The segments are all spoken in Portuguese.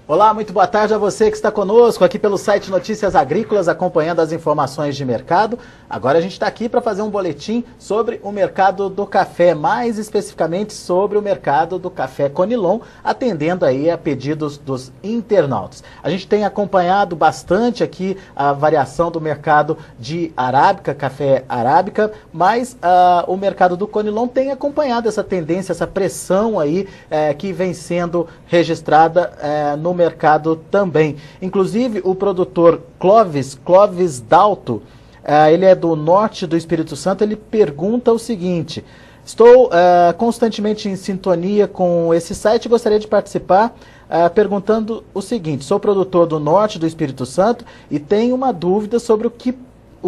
Olá, muito boa tarde a você que está conosco aqui pelo site Notícias Agrícolas, acompanhando as informações de mercado. Agora a gente está aqui para fazer um boletim sobre o mercado do café, mais especificamente sobre o mercado do café Conilon, atendendo aí a pedidos dos internautas. A gente tem acompanhado bastante aqui a variação do mercado de arábica, café arábica, mas o mercado do Conilon tem acompanhado essa tendência, essa pressão aí que vem sendo registrada no mercado também. Inclusive o produtor Clóvis Dalto, ele é do norte do Espírito Santo, ele pergunta o seguinte: estou constantemente em sintonia com esse site e gostaria de participar perguntando o seguinte: sou produtor do norte do Espírito Santo e tenho uma dúvida sobre o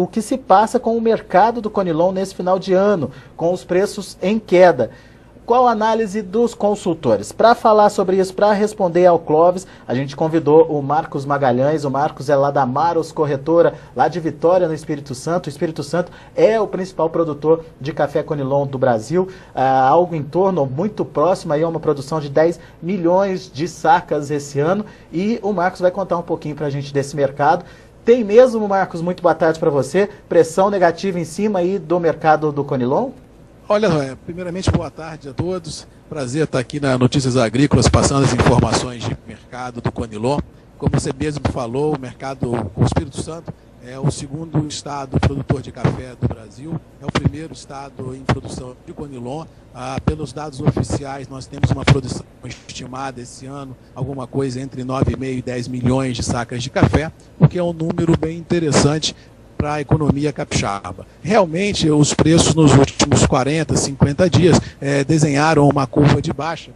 que se passa com o mercado do Conilon nesse final de ano, com os preços em queda. Qual a análise dos consultores? Para falar sobre isso, para responder ao Clóvis, a gente convidou o Marcos Magalhães. O Marcos é lá da Maros Corretora, lá de Vitória, no Espírito Santo. O Espírito Santo é o principal produtor de café Conilon do Brasil, algo em torno, muito próximo, aí a uma produção de 10 milhões de sacas esse ano. E o Marcos vai contar um pouquinho para a gente desse mercado. Tem mesmo, Marcos, muito boa tarde para você, pressão negativa em cima aí do mercado do Conilon? Olha, primeiramente, boa tarde a todos. Prazer estar aqui na Notícias Agrícolas, passando as informações de mercado do Conilon. Como você mesmo falou, o Espírito Santo é o segundo estado produtor de café do Brasil, é o primeiro estado em produção de Conilon. Pelos dados oficiais, nós temos uma produção estimada esse ano, alguma coisa entre 9,5 e 10 milhões de sacas de café, o que é um número bem interessante para a economia capixaba. Realmente, os preços nos últimos 40, 50 dias desenharam uma curva de baixa,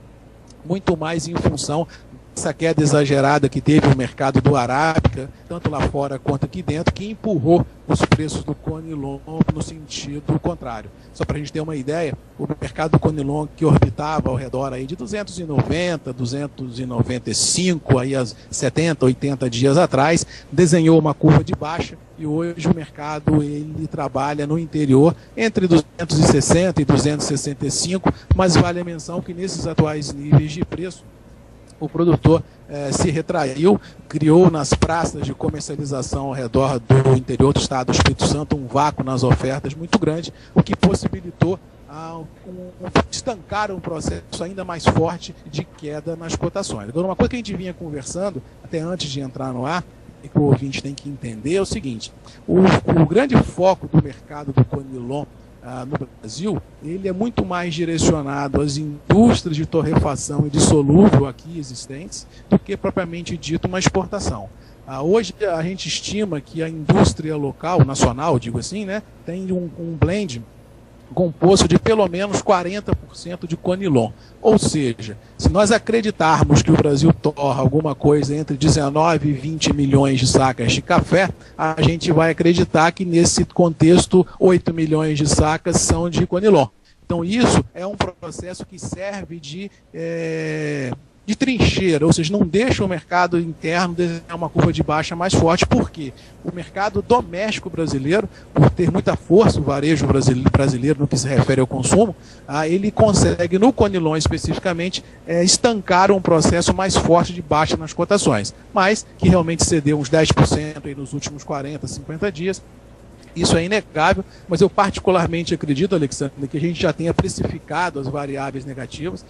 muito mais em função dessa queda exagerada que teve o mercado do arábica, tanto lá fora quanto aqui dentro, que empurrou os preços do Conilon no sentido contrário. Só para a gente ter uma ideia, o mercado do Conilon, que orbitava ao redor aí de 290, 295, aí as 70, 80 dias atrás, desenhou uma curva de baixa e hoje o mercado ele trabalha no interior entre 260 e 265, mas vale a menção que nesses atuais níveis de preço, o produtor se retraiu, criou nas praças de comercialização ao redor do interior do estado do Espírito Santo um vácuo nas ofertas muito grande, o que possibilitou estancar um processo ainda mais forte de queda nas cotações. Agora, uma coisa que a gente vinha conversando, até antes de entrar no ar, e que o ouvinte tem que entender é o seguinte: o grande foco do mercado do Conilon no Brasil, ele é muito mais direcionado às indústrias de torrefação e de solúvel aqui existentes do que propriamente dito uma exportação. Hoje a gente estima que a indústria local, nacional, digo assim, né, tem um blend composto de pelo menos 40% de Conilon. Ou seja, se nós acreditarmos que o Brasil torra alguma coisa entre 19 e 20 milhões de sacas de café, a gente vai acreditar que nesse contexto 8 milhões de sacas são de Conilon. Então isso é um processo que serve de trincheira, ou seja, não deixa o mercado interno desenhar uma curva de baixa mais forte, porque o mercado doméstico brasileiro, por ter muita força, o varejo brasileiro no que se refere ao consumo, ele consegue, no Conilon especificamente, estancar um processo mais forte de baixa nas cotações, mas que realmente cedeu uns 10% aí nos últimos 40, 50 dias. Isso é inegável, mas eu particularmente acredito, Alexandre, que a gente já tenha precificado as variáveis negativas.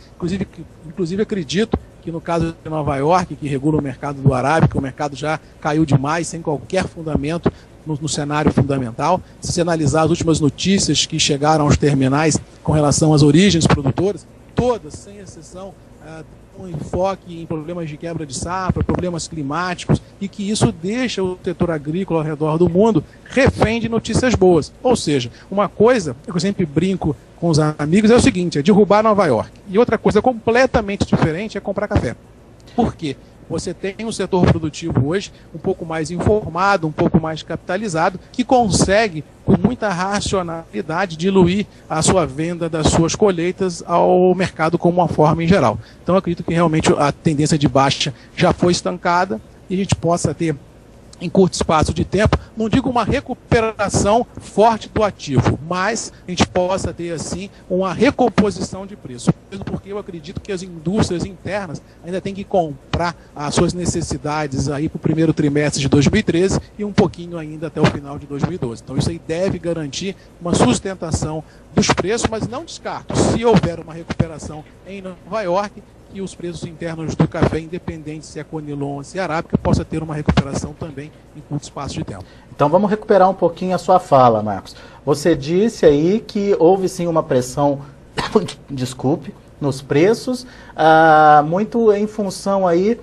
Inclusive acredito que no caso de Nova York, que regula o mercado do arábica, o mercado já caiu demais, sem qualquer fundamento no cenário fundamental. Se analisar as últimas notícias que chegaram aos terminais com relação às origens produtoras, todas, sem exceção, um enfoque em problemas de quebra de safra, problemas climáticos, e que isso deixa o setor agrícola ao redor do mundo refém de notícias boas. Ou seja, uma coisa que eu sempre brinco com os amigos é o seguinte: é derrubar Nova York. E outra coisa completamente diferente é comprar café. Por quê? Você tem um setor produtivo hoje um pouco mais informado, um pouco mais capitalizado, que consegue, com muita racionalidade, diluir a sua venda das suas colheitas ao mercado como uma forma em geral. Então, eu acredito que realmente a tendência de baixa já foi estancada e a gente possa ter, em curto espaço de tempo, não digo uma recuperação forte do ativo, mas a gente possa ter, assim, uma recomposição de preço. Mesmo porque eu acredito que as indústrias internas ainda têm que comprar as suas necessidades aí para o primeiro trimestre de 2013 e um pouquinho ainda até o final de 2012. Então isso aí deve garantir uma sustentação dos preços, mas não descarto, se houver uma recuperação em Nova York, e os preços internos do café, independente se é Conilon ou se é Arábica, possa ter uma recuperação também em curto espaço de tempo. Então vamos recuperar um pouquinho a sua fala, Marcos. Você disse aí que houve sim uma pressão, desculpe, nos preços, muito em função aí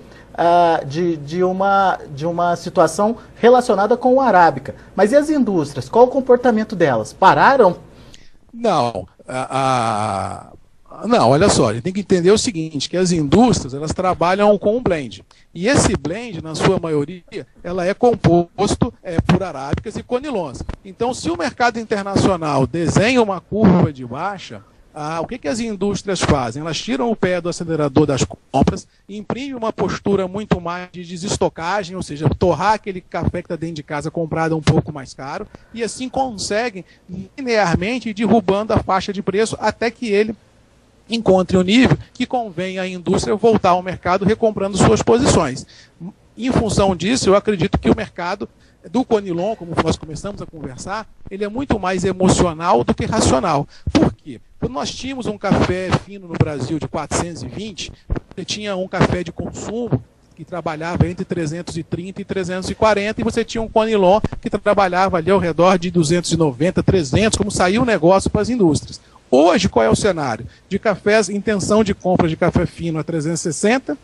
de uma situação relacionada com o Arábica. Mas e as indústrias? Qual o comportamento delas? Pararam? Não, não, olha só, a gente tem que entender o seguinte, que as indústrias, elas trabalham com um blend. E esse blend, na sua maioria, ela é composto por arábicas e conilons. Então, se o mercado internacional desenha uma curva de baixa, o que as indústrias fazem? Elas tiram o pé do acelerador das compras, imprimem uma postura muito mais de desestocagem, ou seja, torrar aquele café que está dentro de casa comprado um pouco mais caro, e assim conseguem linearmente ir derrubando a faixa de preço até que ele encontre o nível que convém à indústria voltar ao mercado recomprando suas posições. Em função disso, eu acredito que o mercado do Conilon, como nós começamos a conversar, ele é muito mais emocional do que racional. Por quê? Quando nós tínhamos um café fino no Brasil de 420, você tinha um café de consumo que trabalhava entre 330 e 340, e você tinha um Conilon que trabalhava ali ao redor de 290, 300, como saiu o negócio para as indústrias. Hoje, qual é o cenário? De cafés, intenção de compra de café fino a 360,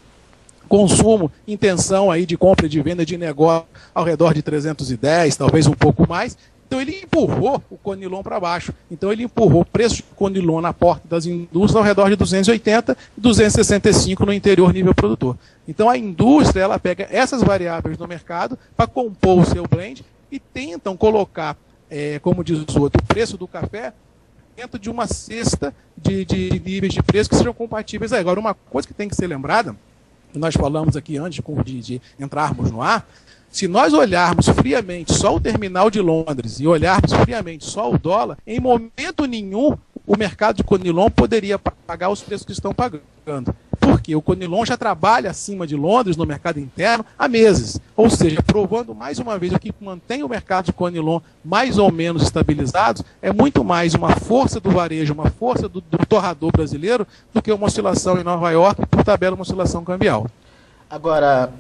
consumo, intenção aí de compra e de venda de negócio ao redor de 310, talvez um pouco mais. Então ele empurrou o Conilon para baixo. Então ele empurrou o preço de Conilon na porta das indústrias ao redor de 280 e 265 no interior nível produtor. Então a indústria, ela pega essas variáveis no mercado para compor o seu blend e tentam colocar, como diz o outro, o preço do café dentro de uma cesta de níveis de preço que sejam compatíveis. Agora, uma coisa que tem que ser lembrada, nós falamos aqui antes de entrarmos no ar, se nós olharmos friamente só o terminal de Londres e olharmos friamente só o dólar, em momento nenhum o mercado de Conilon poderia pagar os preços que estão pagando. Porque o Conilon já trabalha acima de Londres no mercado interno há meses. Ou seja, provando mais uma vez o que mantém o mercado de Conilon mais ou menos estabilizado é muito mais uma força do varejo, uma força do torrador brasileiro do que uma oscilação em Nova York, por tabela uma oscilação cambial. Agora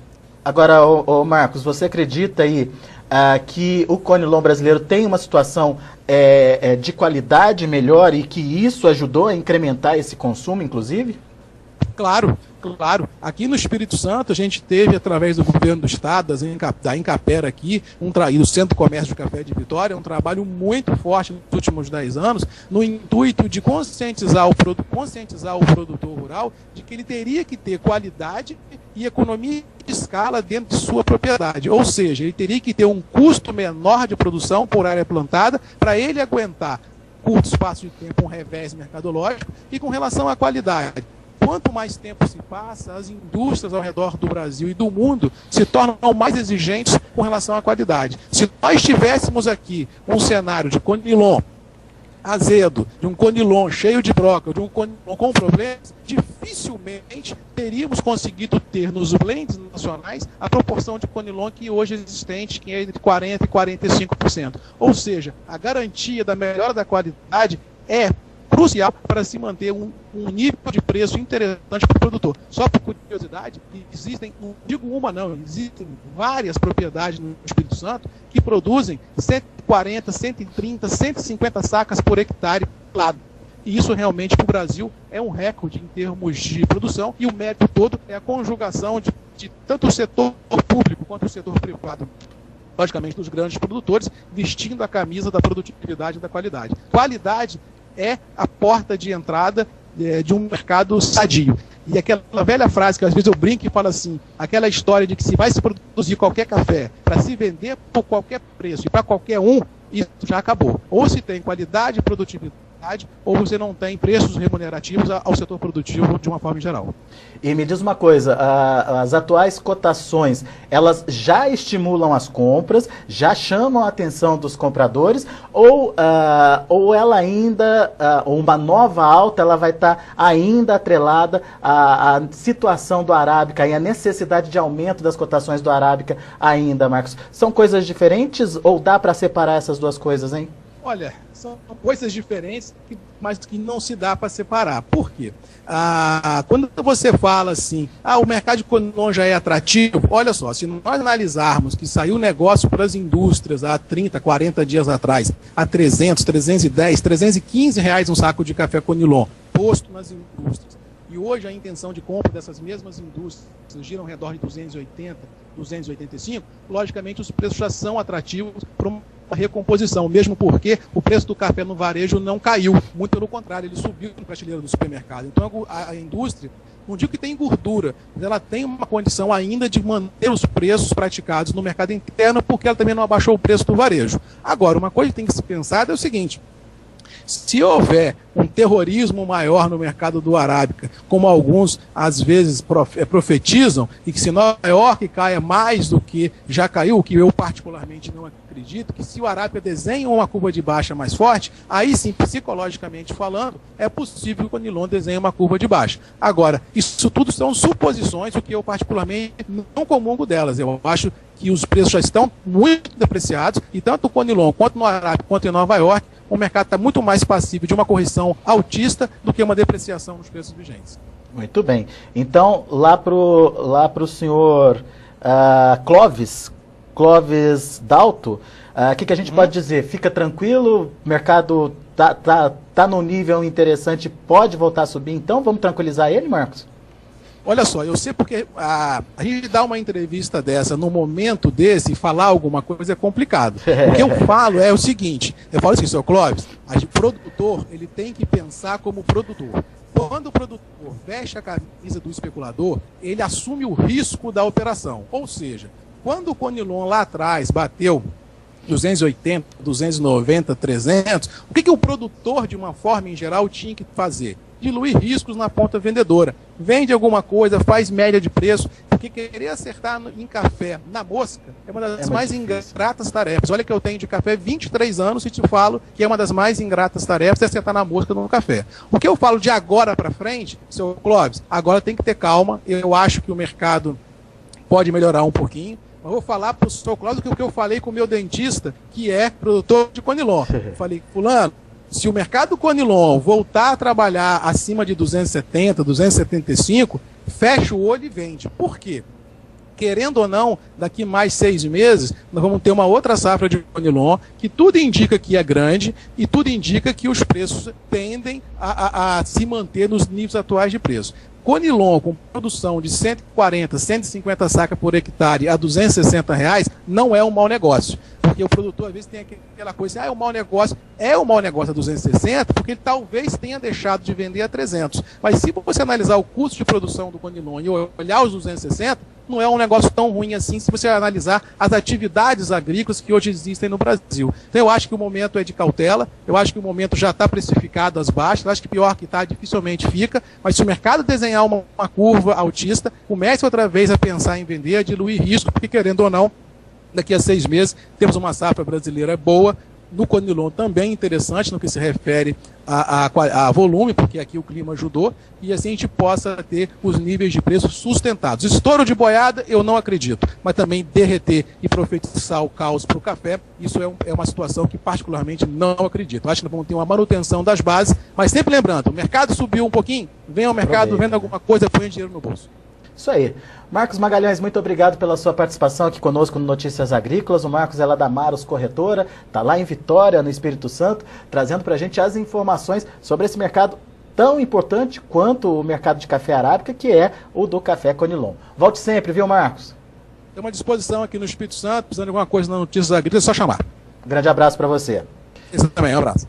Marcos, você acredita aí que o Conilon brasileiro tem uma situação de qualidade melhor e que isso ajudou a incrementar esse consumo, inclusive? Claro. Aqui no Espírito Santo, a gente teve, através do governo do Estado, da Incapera aqui, e do Centro de Comércio de Café de Vitória, um trabalho muito forte nos últimos 10 anos, no intuito de conscientizar o produtor rural de que ele teria que ter qualidade e economia de escala dentro de sua propriedade. Ou seja, ele teria que ter um custo menor de produção por área plantada para ele aguentar curto espaço de tempo um revés mercadológico. E com relação à qualidade, quanto mais tempo se passa, as indústrias ao redor do Brasil e do mundo se tornam mais exigentes com relação à qualidade. Se nós tivéssemos aqui um cenário de Conilon azedo, de um Conilon cheio de broca, de um Conilon com problemas, dificilmente teríamos conseguido ter nos blends nacionais a proporção de Conilon que hoje é existente, que é entre 40% e 45%. Ou seja, a garantia da melhora da qualidade é crucial para se manter um nível de preço interessante para o produtor. Só por curiosidade, existem, não digo uma não, existem várias propriedades no Espírito Santo que produzem 140, 130, 150 sacas por hectare lado. E isso realmente para o Brasil é um recorde em termos de produção, e o mérito todo é a conjugação de tanto o setor público quanto o setor privado, logicamente dos grandes produtores, vestindo a camisa da produtividade e da qualidade. Qualidade é a porta de entrada de um mercado sadio. E aquela velha frase que às vezes eu brinco e falo assim, aquela história de que se vai se produzir qualquer café para se vender por qualquer preço e para qualquer um, isso já acabou. Ou se tem qualidade e produtividade, ou você não tem preços remunerativos ao setor produtivo de uma forma geral. E me diz uma coisa, as atuais cotações, elas já estimulam as compras, já chamam a atenção dos compradores, ou ela ainda, ou uma nova alta, ela vai estar ainda atrelada à situação do Arábica e à necessidade de aumento das cotações do Arábica ainda, Marcos? São coisas diferentes ou dá para separar essas duas coisas, hein? Olha, são coisas diferentes, mas que não se dá para separar. Por quê? Quando você fala assim, o mercado de Conilon já é atrativo, olha só, se nós analisarmos que saiu negócio para as indústrias há 30, 40 dias atrás, a 300, 310, 315 reais um saco de café Conilon, posto nas indústrias, e hoje a intenção de compra dessas mesmas indústrias gira ao redor de 280, 285, logicamente os preços já são atrativos para uma recomposição, mesmo porque o preço do café no varejo não caiu, muito pelo contrário, ele subiu na prateleira do supermercado. Então a indústria, não digo que tem gordura, mas ela tem uma condição ainda de manter os preços praticados no mercado interno, porque ela também não abaixou o preço do varejo. Agora, uma coisa que tem que se pensar é o seguinte: se houver um terrorismo maior no mercado do Arábica, como alguns às vezes profetizam, e que se Nova York caia mais do que já caiu, o que eu particularmente não acredito, que se o Arábica desenha uma curva de baixa mais forte, aí sim, psicologicamente falando, é possível que o Conilon desenhe uma curva de baixa. Agora, isso tudo são suposições, o que eu particularmente não comungo delas. Eu acho que os preços já estão muito depreciados, e tanto o Conilon quanto no Arábica, quanto em Nova York, o mercado está muito mais passível de uma correção altista do que uma depreciação nos preços vigentes. Muito bem. Então, lá pro senhor Clóvis Dalto, o que a gente pode dizer? Fica tranquilo, o mercado tá num nível interessante, pode voltar a subir, então vamos tranquilizar ele, Marcos? Olha só, eu sei porque a gente dá uma entrevista dessa no momento desse e falar alguma coisa é complicado. O que eu falo é o seguinte, eu falo assim, seu Clóvis, o produtor ele tem que pensar como produtor. Quando o produtor veste a camisa do especulador, ele assume o risco da operação. Ou seja, quando o Conilon lá atrás bateu 280, 290, 300, o que o produtor, de uma forma em geral, tinha que fazer? Diluir riscos na ponta vendedora. Vende alguma coisa, faz média de preço, porque querer acertar em café na mosca é uma das mais ingratas tarefas. Olha que eu tenho de café 23 anos e te falo que é uma das mais ingratas tarefas é acertar na mosca no café. O que eu falo de agora para frente, seu Clóvis, agora tem que ter calma. Eu acho que o mercado pode melhorar um pouquinho. Eu vou falar para o seu Clóvis o que eu falei com o meu dentista, que é produtor de Conilon. Eu falei, fulano, se o mercado Conilon voltar a trabalhar acima de 270, 275, fecha o olho e vende. Por quê? Querendo ou não, daqui mais 6 meses, nós vamos ter uma outra safra de Conilon, que tudo indica que é grande e tudo indica que os preços tendem a se manter nos níveis atuais de preço. Conilon, com produção de 140, 150 sacas por hectare a R$260, não é um mau negócio. Porque o produtor, às vezes, tem aquela coisa assim, é um mau negócio. É um mau negócio a 260, porque ele talvez tenha deixado de vender a 300. Mas se você analisar o custo de produção do Conilon e olhar os 260, não é um negócio tão ruim assim se você analisar as atividades agrícolas que hoje existem no Brasil. Então eu acho que o momento é de cautela, eu acho que o momento já está precificado às baixas, eu acho que pior que está, dificilmente fica, mas se o mercado desenhar uma curva altista, comece outra vez a pensar em vender, a diluir risco, porque querendo ou não, daqui a 6 meses temos uma safra brasileira boa, no Conilon também interessante no que se refere a volume, porque aqui o clima ajudou, e assim a gente possa ter os níveis de preço sustentados. Estouro de boiada, eu não acredito, mas também derreter e profetizar o caos para o café, isso é uma situação que particularmente não acredito. Eu acho que nós vamos ter uma manutenção das bases, mas sempre lembrando, o mercado subiu um pouquinho, vem ao mercado, venda alguma coisa, põe dinheiro no bolso. Isso aí. Marcos Magalhães, muito obrigado pela sua participação aqui conosco no Notícias Agrícolas. O Marcos é lá da Maros Corretora, está lá em Vitória, no Espírito Santo, trazendo para a gente as informações sobre esse mercado tão importante quanto o mercado de café arábica, que é o do café Conilon. Volte sempre, viu, Marcos? Tem uma disposição aqui no Espírito Santo, precisando de alguma coisa na Notícias Agrícolas, é só chamar. Grande abraço para você. Isso também, um abraço.